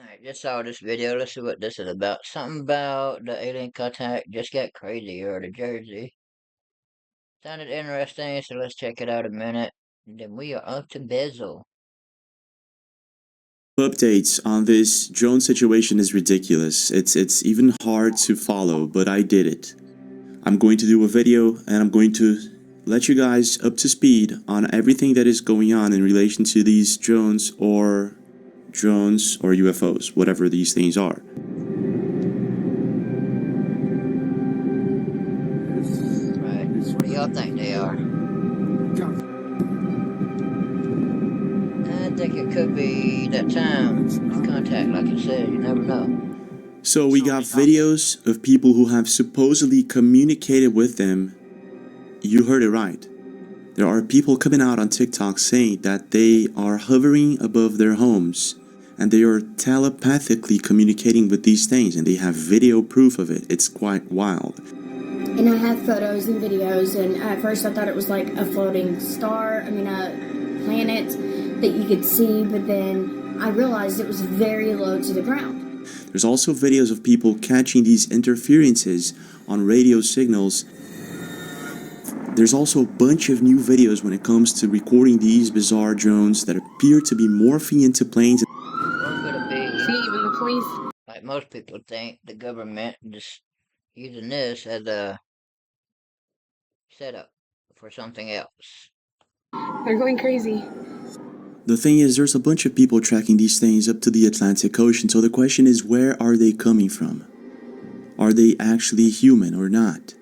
Alright, just saw this video. Let's see what this is about. Something about the alien contact just got crazier or the Jersey. Sounded interesting, so let's check it out a minute. And then we are up to Bezel. Updates on this drone situation is ridiculous. It's even hard to follow, but I did it. I'm going to do a video and I'm going to let you guys up to speed on everything that is going on in relation to these drones or UFOs, whatever these things are. Right, what do y'all think they are? I think it could be that time. The contact, like you said, you never know. So we got videos of people who have supposedly communicated with them. You heard it right. There are people coming out on TikTok saying that they are hovering above their homes and they are telepathically communicating with these things, and they have video proof of it. It's quite wild. And I have photos and videos, and at first I thought it was like a floating star, a planet that you could see, but then I realized it was very low to the ground. There's also videos of people catching these interferences on radio signals. There's also a bunch of new videos when it comes to recording these bizarre drones that appear to be morphing into planes. What could it be? See, even the police. Like most people think, the government just using this as a setup for something else. They're going crazy. The thing is, there's a bunch of people tracking these things up to the Atlantic Ocean, so the question is, where are they coming from? Are they actually human or not?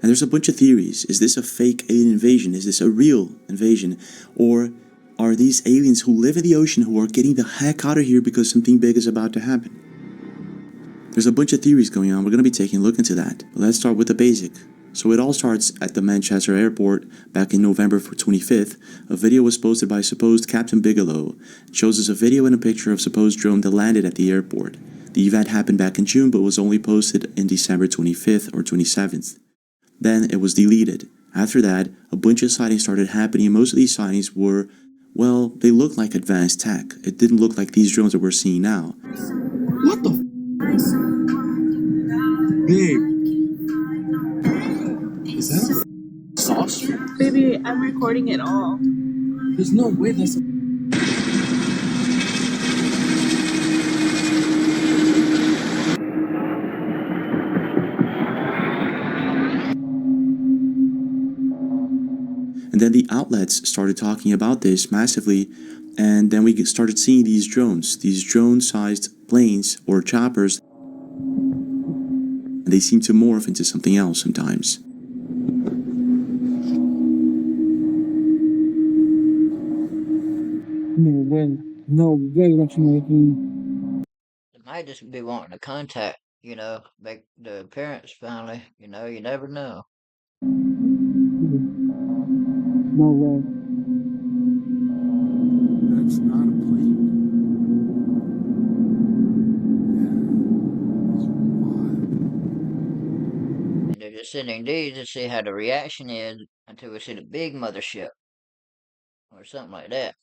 And there's a bunch of theories. Is this a fake alien invasion? Is this a real invasion? Or are these aliens who live in the ocean who are getting the heck out of here because something big is about to happen? There's a bunch of theories going on. We're going to be taking a look into that. But let's start with the basic. So it all starts at the Manchester airport back in November 25th. A video was posted by supposed Captain Bigelow. It shows us a video and a picture of supposed drone that landed at the airport. The event happened back in June but was only posted in December 25th or 27th. Then it was deleted. After that, a bunch of sightings started happening, and most of these sightings were, well, they looked like advanced tech. It didn't look like these drones that we're seeing now. What the Babe. Is that a saucer? Baby, I'm recording it all. There's no way that's a... And then the outlets started talking about this massively, and then we started seeing these drone-sized planes or choppers, and they seem to morph into something else sometimes. No way that you're making... They might just be wanting to contact, make the appearance finally. You never know. No way. That's not a plane. And they're just sending these to see how the reaction is until we see the big mothership. Or something like that.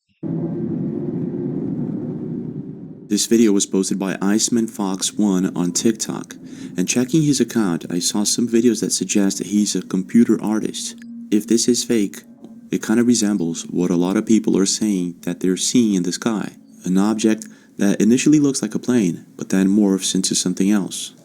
This video was posted by Iceman Fox 1 on TikTok, and checking his account, I saw some videos that suggest that he's a computer artist. If this is fake, it kind of resembles what a lot of people are saying that they're seeing in the sky. An object that initially looks like a plane, but then morphs into something else.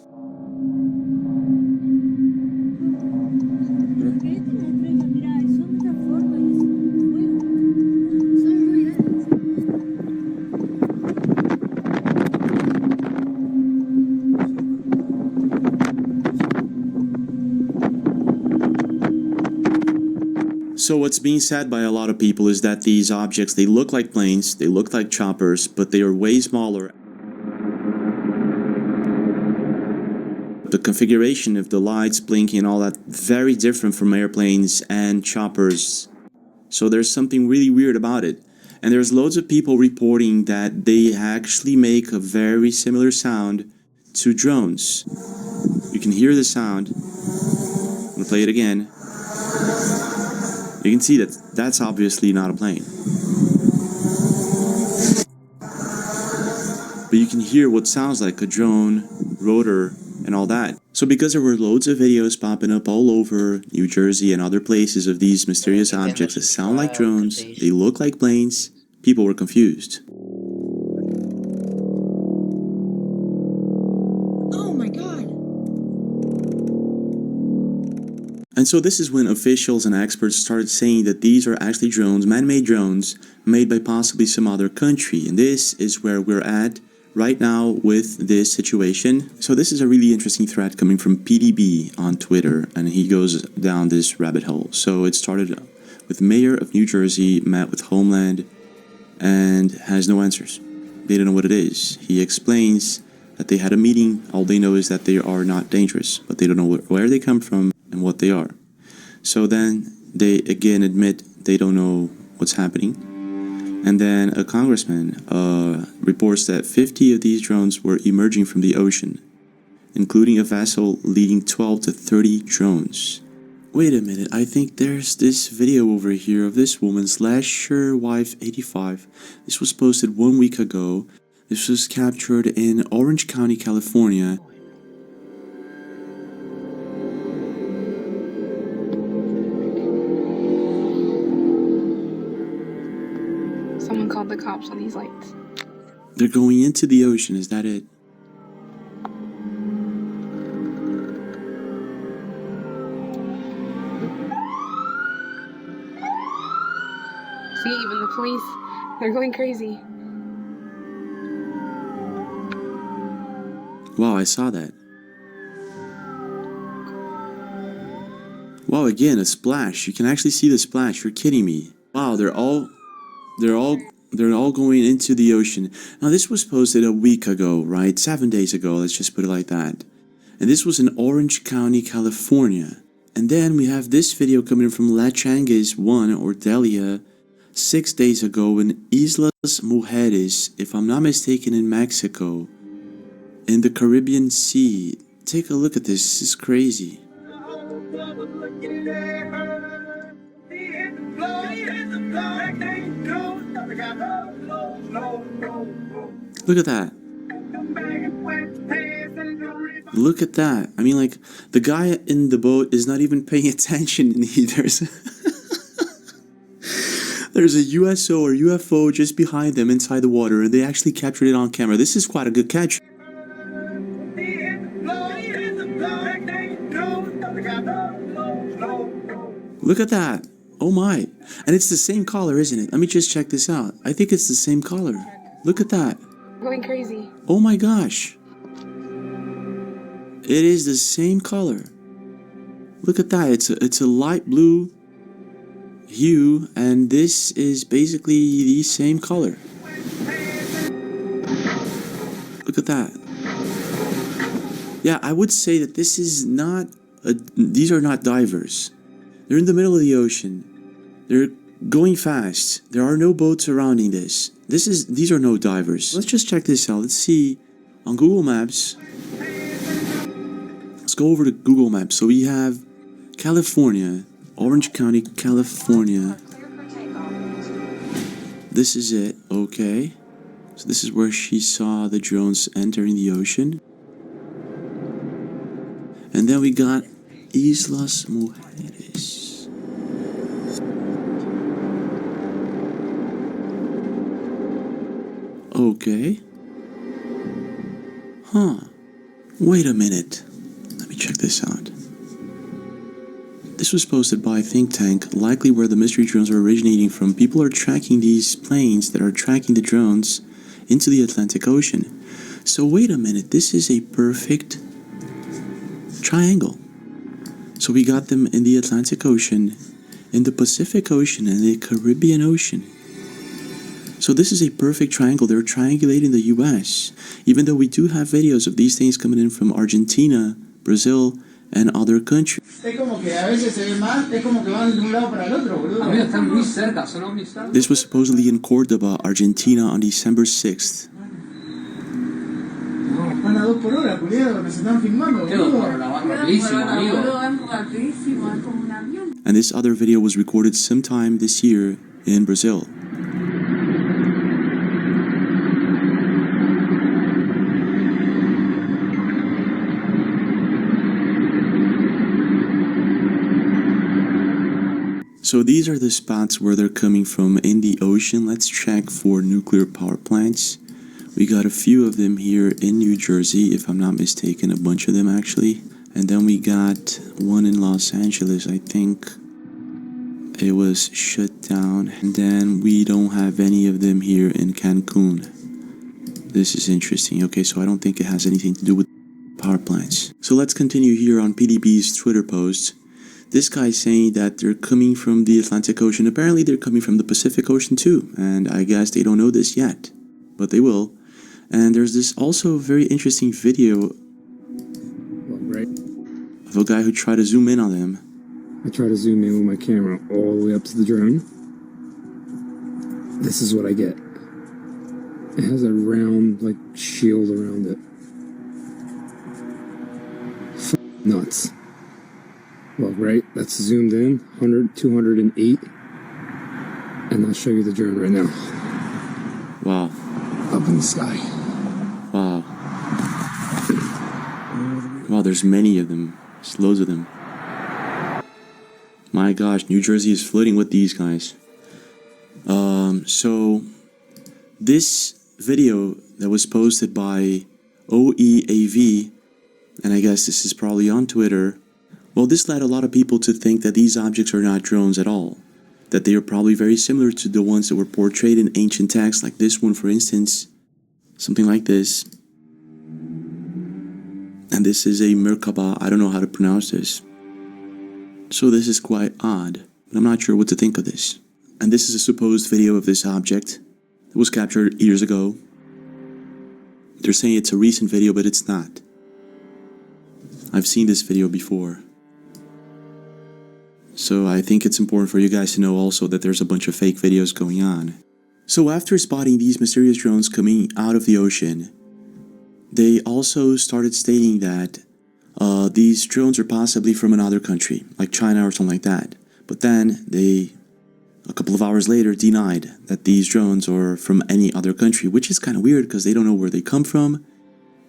So what's being said by a lot of people is that these objects, they look like planes, they look like choppers, but they are way smaller. The configuration of the lights blinking and all that, very different from airplanes and choppers. So there's something really weird about it. And there's loads of people reporting that they actually make a very similar sound to drones. You can hear the sound. I'm gonna play it again. You can see that that's obviously not a plane. but you can hear what sounds like a drone, rotor, and all that. So because there were loads of videos popping up all over New Jersey and other places of these mysterious objects that sound like drones, they look like planes, people were confused. Oh my god. And so this is when officials and experts started saying that these are actually drones, man-made drones, made by possibly some other country. And this is where we're at right now with this situation. So this is a really interesting thread coming from PDB on Twitter, and he goes down this rabbit hole. So it started with Mayor of New Jersey met with Homeland and has no answers. They don't know what it is. He explains that they had a meeting. All they know is that they are not dangerous, but they don't know where they come from and what they are. So then they again admit they don't know what's happening. And then a congressman reports that 50 of these drones were emerging from the ocean, including a vessel leading 12 to 30 drones. Wait a minute, I think there's this video over here of this woman, Slasher Wife 85. This was posted 1 week ago. This was captured in Orange County, California. Someone called the cops on these lights. They're going into the ocean, is that it? See, even the police, they're going crazy. Wow, I saw that. Wow, again, a splash. You can actually see the splash. You're kidding me. Wow, they're all going into the ocean. Now, this was posted a week ago, right? 7 days ago, let's just put it like that. And this was in Orange County, California. And then we have this video coming from La Changues 1 or Delia 6 days ago in Islas Mujeres, if I'm not mistaken, in Mexico, in the Caribbean Sea. Take a look at this. This is crazy. Look at that. Look at that. I mean, like, the guy in the boat is not even paying attention either. There's a USO or UFO just behind them inside the water, and they actually captured it on camera. This is quite a good catch. Look at that. Oh my. And it's the same color, isn't it? Let me just check this out. I think it's the same color. Look at that. Going crazy. Oh my gosh. It is the same color. Look at that. It's a light blue hue, and this is basically the same color. Look at that. Yeah, I would say that this is not these are not divers. They're in the middle of the ocean. They're going fast. There are no boats surrounding this. These are no divers. Let's just check this out. Let's see on Google Maps. Let's go over to Google Maps. So we have California, Orange County, California. This is it. Okay. So this is where she saw the drones entering the ocean. And then we got Islas Mujeres. Okay. Huh. Wait a minute. Let me check this out. This was posted by a think tank, likely where the mystery drones are originating from. People are tracking these planes that are tracking the drones into the Atlantic Ocean. So wait a minute, this is a perfect triangle. So we got them in the Atlantic Ocean, in the Pacific Ocean, and the Caribbean Ocean. So this is a perfect triangle. They're triangulating the US. Even though we do have videos of these things coming in from Argentina, Brazil, and other countries. This was supposedly in Cordoba, Argentina on December 6th. And this other video was recorded sometime this year in Brazil. So these are the spots where they're coming from in the ocean. Let's check for nuclear power plants. We got a few of them here in New Jersey, if I'm not mistaken, a bunch of them actually. And then we got one in Los Angeles, I think. It was shut down. And then we don't have any of them here in Cancun. This is interesting. Okay, so I don't think it has anything to do with power plants. So let's continue here on PDB's Twitter post. This guy's saying that they're coming from the Atlantic Ocean. Apparently they're coming from the Pacific Ocean too. And I guess they don't know this yet, but they will. And there's this also very interesting video of a guy who tried to zoom in on them. I try to zoom in with my camera all the way up to the drone. This is what I get. It has a round, like, shield around it. Nuts. Well, right, that's zoomed in, 100, 208. And I'll show you the drone right now. Wow. Up in the sky. Wow. Wow, there's many of them. There's loads of them. My gosh, New Jersey is flooding with these guys. So this video that was posted by OEAV, and I guess this is probably on Twitter, well, this led a lot of people to think that these objects are not drones at all. That they are probably very similar to the ones that were portrayed in ancient texts, like this one, for instance. Something like this. And this is a Merkaba. I don't know how to pronounce this. So this is quite odd, but I'm not sure what to think of this. And this is a supposed video of this object. It was captured years ago. They're saying it's a recent video, but it's not. I've seen this video before. So I think it's important for you guys to know also that there's a bunch of fake videos going on. So after spotting these mysterious drones coming out of the ocean, they also started stating that these drones are possibly from another country, like China or something like that. But then they, a couple of hours later, denied that these drones are from any other country, which is kind of weird because they don't know where they come from,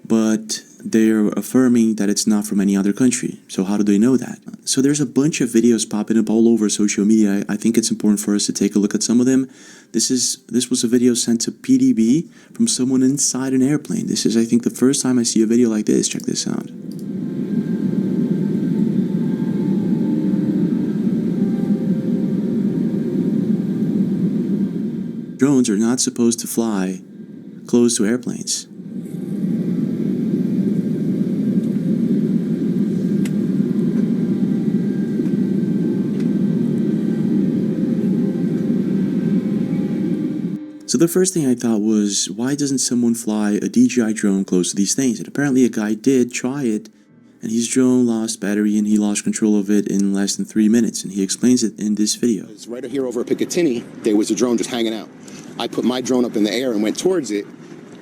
but they're affirming that it's not from any other country. So how do they know that? So there's a bunch of videos popping up all over social media. I think it's important for us to take a look at some of them. This was a video sent to PDB from someone inside an airplane. This is, I think, the first time I see a video like this. Check this out. Drones are not supposed to fly close to airplanes. So the first thing I thought was, why doesn't someone fly a DJI drone close to these things? And apparently a guy did try it, and his drone lost battery and he lost control of it in less than 3 minutes, and he explains it in this video. It's right here over at Picatinny, there was a drone just hanging out. I put my drone up in the air and went towards it.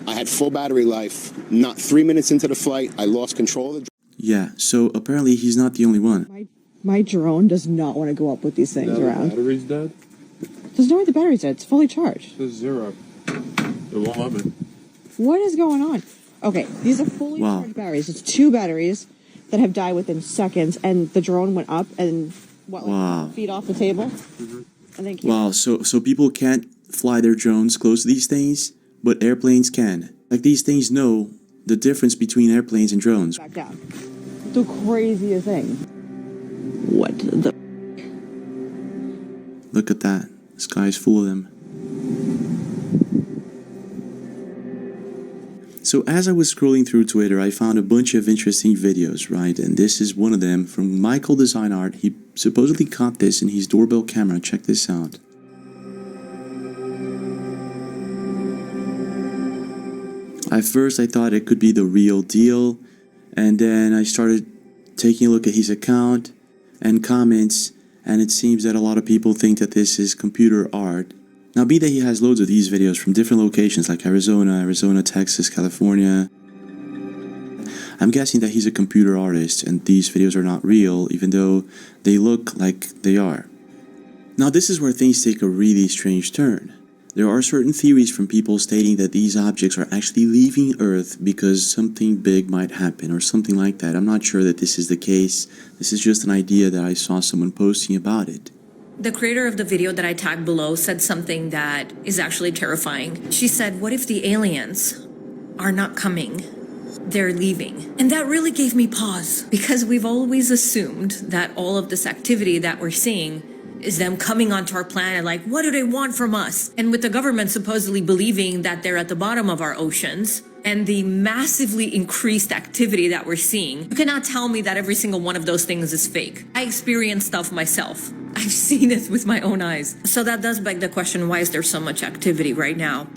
I had full battery life. Not 3 minutes into the flight, I lost control of the drone. Yeah, so apparently he's not the only one. My drone does not want to go up with these things around. The battery's dead? There's no way the battery's dead. It's fully charged. It says 0. It won't let me. What is going on? Okay, these are fully charged batteries. It's 2 batteries that have died within seconds, and the drone went up and feet off the table. And then wow, so people can't fly their drones close to these things, but airplanes can. Like, these things know the difference between airplanes and drones. Back down. The craziest thing. What the? Look at that. The sky is full of them. So as I was scrolling through Twitter, I found a bunch of interesting videos, right? And this is one of them from Michael Design Art. He supposedly caught this in his doorbell camera. Check this out. At first I thought it could be the real deal, and then I started taking a look at his account and comments, and it seems that a lot of people think that this is computer art. Now, be that he has loads of these videos from different locations like Arizona, Texas, California. I'm guessing that he's a computer artist and these videos are not real, even though they look like they are. Now, this is where things take a really strange turn. There are certain theories from people stating that these objects are actually leaving Earth because something big might happen or something like that. I'm not sure that this is the case. This is just an idea that I saw someone posting about it. The creator of the video that I tagged below said something that is actually terrifying. She said, what if the aliens are not coming? They're leaving. And that really gave me pause, because we've always assumed that all of this activity that we're seeing is them coming onto our planet, like, what do they want from us? And with the government supposedly believing that they're at the bottom of our oceans, and the massively increased activity that we're seeing, you cannot tell me that every single one of those things is fake. I experienced stuff myself. I've seen it with my own eyes. So that does beg the question, why is there so much activity right now?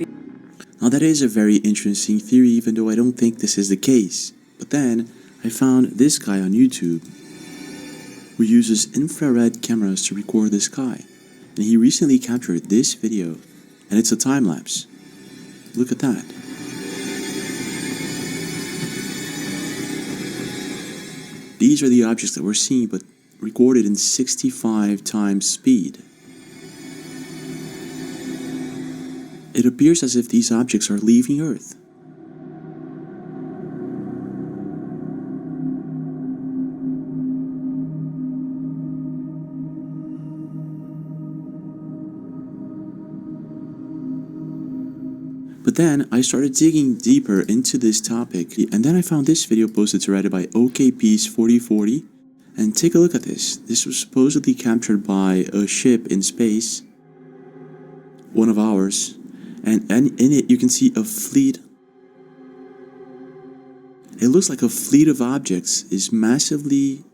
Now that is a very interesting theory, even though I don't think this is the case. But then, I found this guy on YouTube who uses infrared cameras to record the sky. And he recently captured this video, and it's a time-lapse. Look at that. These are the objects that we're seeing, but recorded in 65 times speed. It appears as if these objects are leaving Earth. But then I started digging deeper into this topic, and then I found this video posted to Reddit by OKPeace4040. And take a look at this. This was supposedly captured by a ship in space, one of ours, and in it you can see a fleet. It looks like a fleet of objects is massively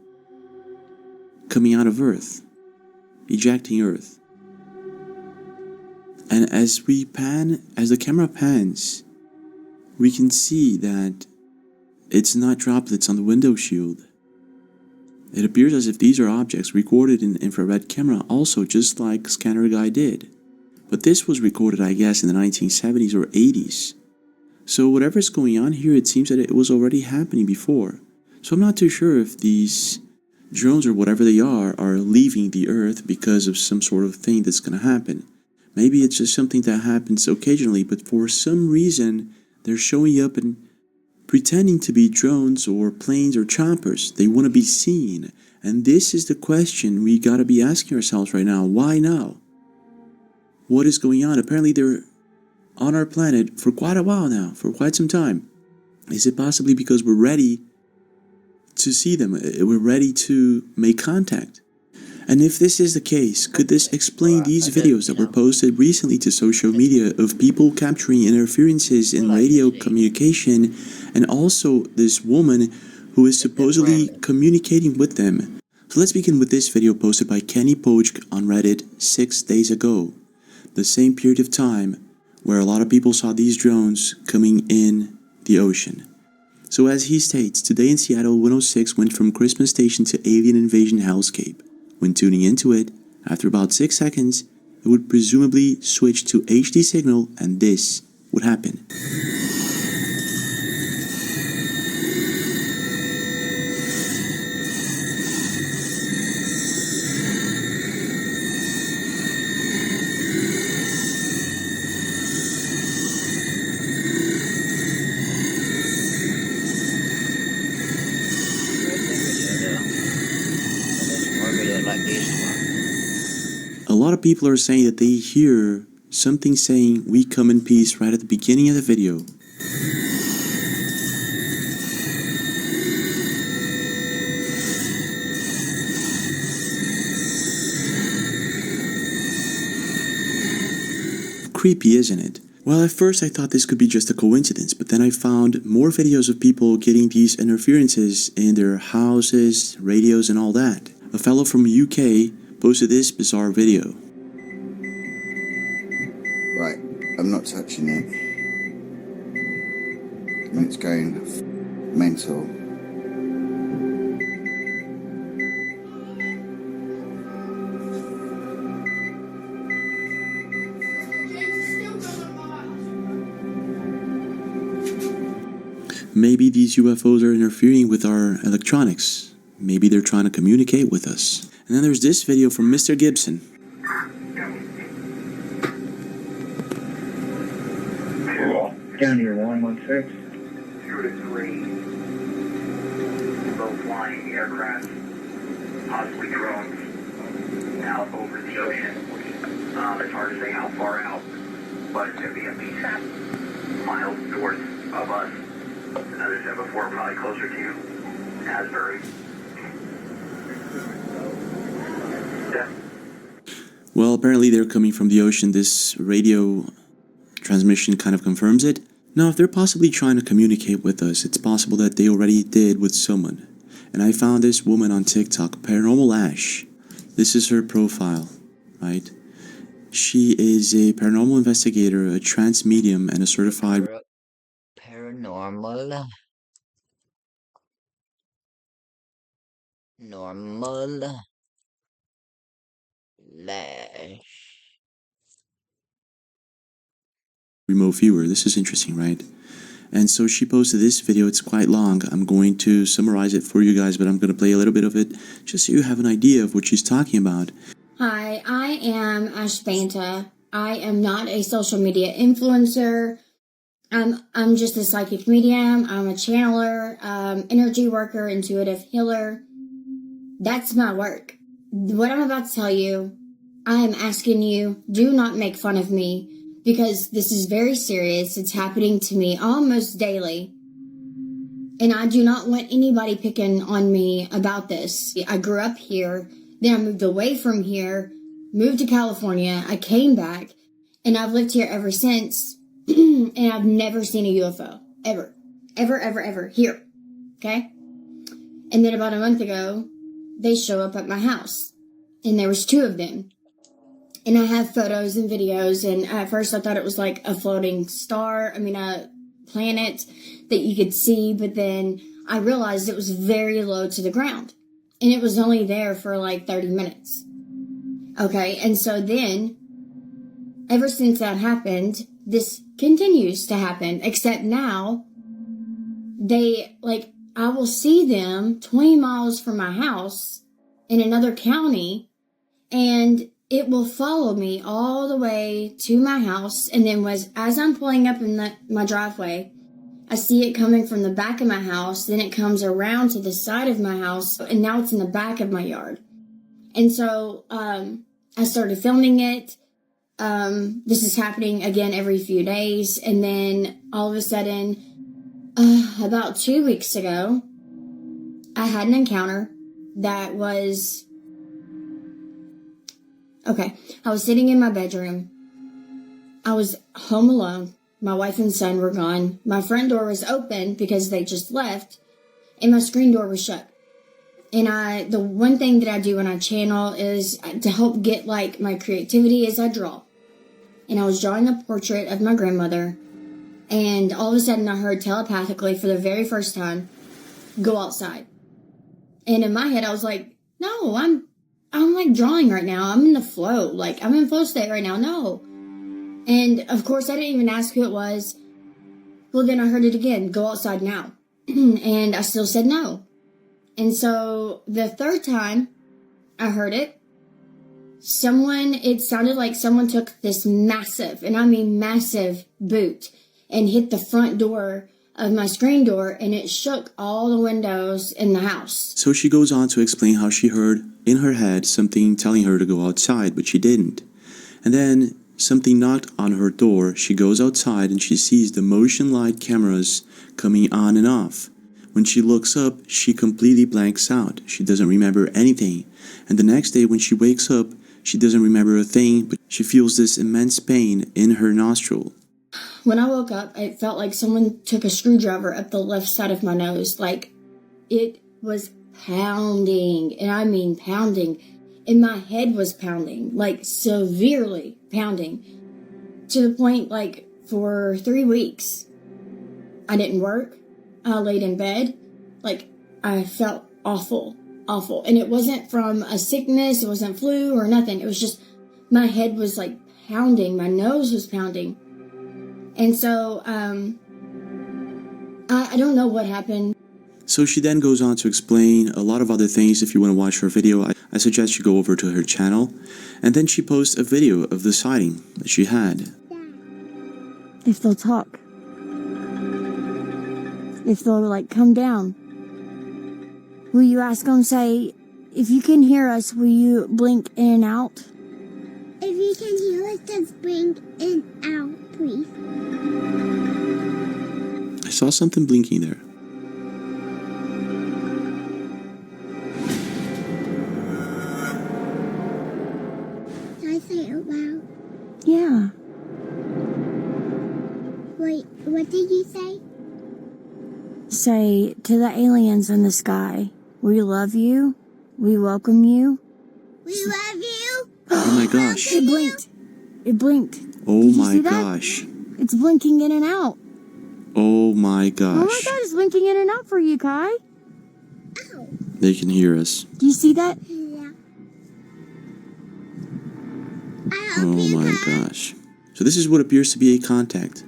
coming out of Earth, ejecting Earth. And as the camera pans, we can see that it's not droplets on the window shield. It appears as if these are objects recorded in infrared camera also, just like Scanner Guy did. But this was recorded, I guess, in the 1970s or 80s. So whatever's going on here, it seems that it was already happening before. So I'm not too sure if these drones or whatever they are leaving the Earth because of some sort of thing that's going to happen. Maybe it's just something that happens occasionally, but for some reason, they're showing up and pretending to be drones or planes or choppers. They want to be seen. And this is the question we gotta be asking ourselves right now. Why now? What is going on? Apparently they're on our planet for quite a while now, for quite some time. Is it possibly because we're ready to see them? We're ready to make contact? And if this is the case, could this explain these videos that were posted recently to social media of people capturing interferences in radio communication, and also this woman who is supposedly communicating with them? So let's begin with this video posted by Kenny Poach on Reddit 6 days ago. The same period of time where a lot of people saw these drones coming in the ocean. So as he states, today in Seattle, 106 went from Christmas station to alien invasion hellscape. When tuning into it, after about 6 seconds, it would presumably switch to HD signal, and this would happen. A lot of people are saying that they hear something saying "we come in peace" right at the beginning of the video. Creepy, isn't it? Well, at first I thought this could be just a coincidence, but then I found more videos of people getting these interferences in their houses, radios, and all that. A fellow from UK posted this bizarre video. Right, I'm not touching it. I mean, it's going mental. Maybe these UFOs are interfering with our electronics. Maybe they're trying to communicate with us. And then there's this video from Mr. Gibson. Down here, 116. 2 to 3. Low flying aircraft, possibly drones. out over the ocean. It's hard to say how far out, but it's going to be at least miles north of us. As I said before, probably closer to Asbury. Yeah. Well, apparently they're coming from the ocean. This radio transmission kind of confirms it. Now, if they're possibly trying to communicate with us, it's possible that they already did with someone. And I found this woman on TikTok, Paranormal Ash. This is her profile, right? She is a paranormal investigator, a trance medium, and a certified Paranormal. Normal. Lash. remote viewer. This is interesting, right? And so she posted this video. It's quite long. I'm going to summarize it for you guys, but I'm going to play a little bit of it just so you have an idea of what she's talking about. Hi, I am Ash Banta. I am not a social media influencer. I'm just a psychic medium. I'm a channeler, energy worker, intuitive healer. That's my work. What I'm about to tell you, I am asking you, do not make fun of me, because this is very serious. It's happening to me almost daily. And I do not want anybody picking on me about this. I grew up here, then I moved away from here, moved to California, I came back, and I've lived here ever since, and I've never seen a UFO. Ever. Ever, ever, ever. Here. Okay? And then about a month ago, they show up at my house. And there was 2 of them. And I have photos and videos, and at first I thought it was like a floating star, a planet that you could see, but then I realized it was very low to the ground. And it was only there for like 30 minutes. Okay, and so then, ever since that happened, this continues to happen, except now, I will see them 20 miles from my house in another county, and it will follow me all the way to my house. And then as I'm pulling up in my driveway, I see it coming from the back of my house. Then it comes around to the side of my house, and now it's in the back of my yard. And so I started filming it. This is happening again every few days. And then all of a sudden, about 2 weeks ago, I had an encounter that was... Okay, I was sitting in my bedroom. I was home alone. My wife and son were gone. My front door was open because they just left, and my screen door was shut. And the one thing that I do when I channel is to help get my creativity is I draw. And I was drawing a portrait of my grandmother, and all of a sudden I heard telepathically for the very first time, go outside. And in my head I was like, no, I'm drawing right now. I'm in the flow. I'm in flow state right now. No. And of course I didn't even ask who it was. Well, then I heard it again, go outside now. And I still said no. And so the third time I heard it, it sounded like someone took this massive, and I mean massive, boot and hit the front door of my screen door, and it shook all the windows in the house. So she goes on to explain how she heard in her head something telling her to go outside, but she didn't. And then something knocked on her door. She goes outside and she sees the motion light cameras coming on and off. When she looks up, she completely blanks out. She doesn't remember anything. And the next day when she wakes up, she doesn't remember a thing, but she feels this immense pain in her nostril. When I woke up, it felt like someone took a screwdriver up the left side of my nose. It was pounding, and I mean pounding. And my head was pounding, severely pounding. To the point, for 3 weeks, I didn't work. I laid in bed. I felt awful. Awful. And it wasn't from a sickness, it wasn't flu or nothing. It was just, my head was pounding, my nose was pounding. And so, I don't know what happened. So she then goes on to explain a lot of other things. If you want to watch her video, I suggest you go over to her channel. And then she posts a video of the sighting that she had. If they'll talk. If they'll come down. Will you ask them, say, If you can hear us, will you blink in and out? If you can hear us, just blink in and out, please. I saw something blinking there. Can I say it loud? Yeah. Wait, what did you say? Say to the aliens in the sky, we love you, we welcome you. We love you. Oh my gosh. It blinked. It blinked. Oh Did you my see that? gosh. It's blinking in and out. Oh my Oh my gosh. God, it's blinking in and out for you, Kai. Ow. They can hear us. Do you see that? Yeah. Oh my gosh. So this is what appears to be a contact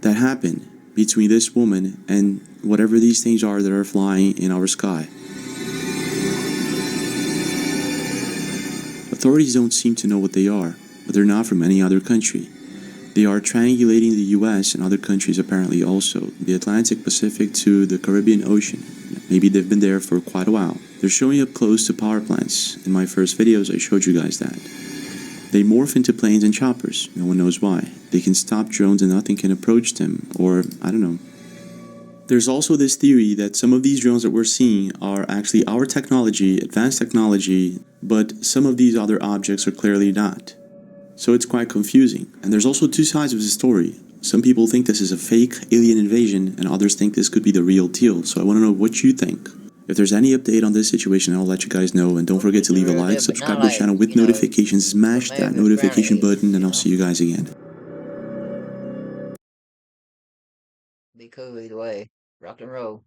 that happened between this woman and whatever these things are that are flying in our sky. Authorities don't seem to know what they are, but they're not from any other country. They are triangulating the US and other countries apparently also, the Atlantic, Pacific to the Caribbean Ocean. Maybe they've been there for quite a while. They're showing up close to power plants. In my first videos I showed you guys that. They morph into planes and choppers, no one knows why. They can stop drones and nothing can approach them, or I don't know. There's also this theory that some of these drones that we're seeing are actually our technology, advanced technology, but some of these other objects are clearly not. So it's quite confusing. And there's also two sides of the story. Some people think this is a fake alien invasion, and others think this could be the real deal. So I want to know what you think. If there's any update on this situation, I'll let you guys know. And don't forget to leave a like, subscribe to the channel with notifications, smash that notification button, and I'll see you guys again. Be cool either way. Rock and roll.